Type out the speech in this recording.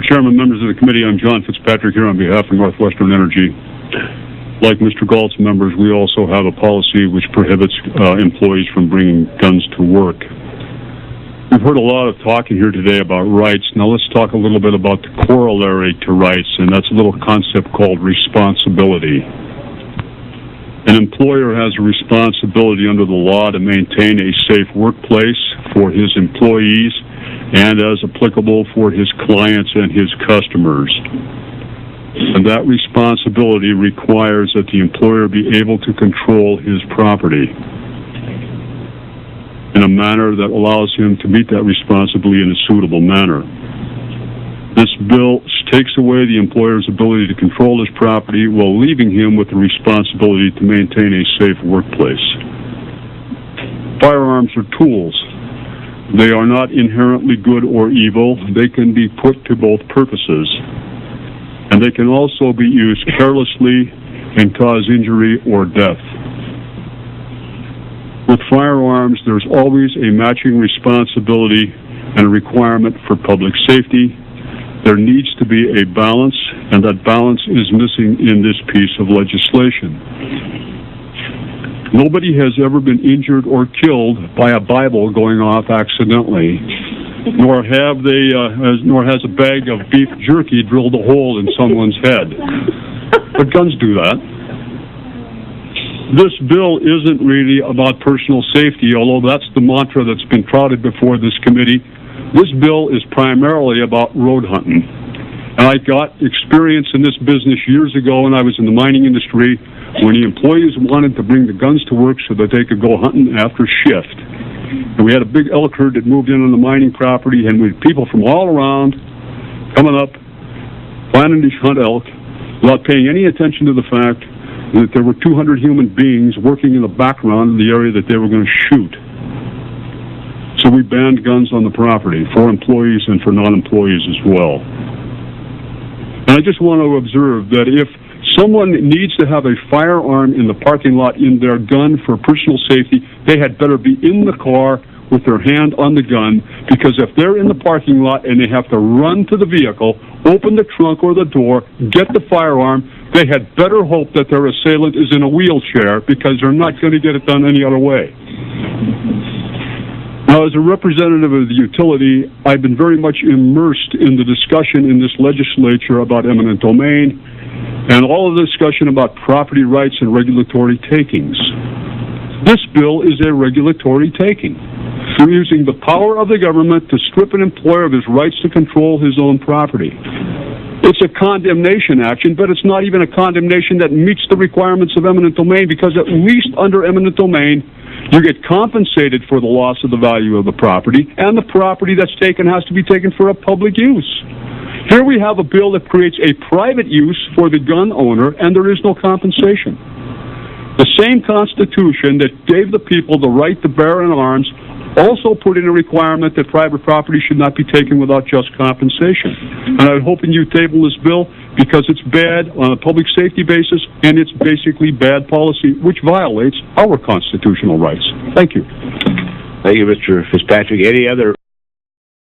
Chairman, members of the committee, I'm John Fitzpatrick here on behalf of Northwestern Energy. Like Mr. Galt's members, we also have a policy which prohibits employees from bringing guns to work. We've heard a lot of talking here today about rights. Now let's talk a little bit about the corollary to rights, and that's a little concept called responsibility. An employer has a responsibility under the law to maintain a safe workplace for his employees and, as applicable, for his clients and his customers. And that responsibility requires that the employer be able to control his property in a manner that allows him to meet that responsibility in a suitable manner. This bill takes away the employer's ability to control his property while leaving him with the responsibility to maintain a safe workplace. Firearms are tools. They are not inherently good or evil. They can be put to both purposes. And they can also be used carelessly and cause injury or death. With firearms, there's always a matching responsibility and a requirement for public safety. There needs to be a balance, and that balance is missing in this piece of legislation. Nobody has ever been injured or killed by a Bible going off accidentally. Nor has a bag of beef jerky drilled a hole in someone's head. But guns do that. This bill isn't really about personal safety, although that's the mantra that's been touted before this committee. This bill is primarily about road hunting. And I got experience in this business years ago when I was in the mining industry, when the employees wanted to bring the guns to work so that they could go hunting after shift. And we had a big elk herd that moved in on the mining property, and we had people from all around coming up, planning to hunt elk, without paying any attention to the fact that there were 200 human beings working in the background of the area that they were going to shoot. So we banned guns on the property for employees and for non-employees as well. And I just want to observe that if someone needs to have a firearm in the parking lot in their gun for personal safety, they had better be in the car with their hand on the gun, because if they're in the parking lot and they have to run to the vehicle, open the trunk or the door, get the firearm, they had better hope that their assailant is in a wheelchair, because they're not going to get it done any other way. Now, as a representative of the utility, I've been very much immersed in the discussion in this legislature about eminent domain and all of the discussion about property rights and regulatory takings. This bill is a regulatory taking. They're using the power of the government to strip an employer of his rights to control his own property. It's a condemnation action, but it's not even a condemnation that meets the requirements of eminent domain, because at least under eminent domain, you get compensated for the loss of the value of the property, and the property that's taken has to be taken for a public use. Here we have a bill that creates a private use for the gun owner, and there is no compensation. The same Constitution that gave the people the right to bear arms also put in a requirement that private property should not be taken without just compensation. And I'm hoping you table this bill because it's bad on a public safety basis, and it's basically bad policy, which violates our constitutional rights. Thank you. Thank you, Mr. Fitzpatrick. Any other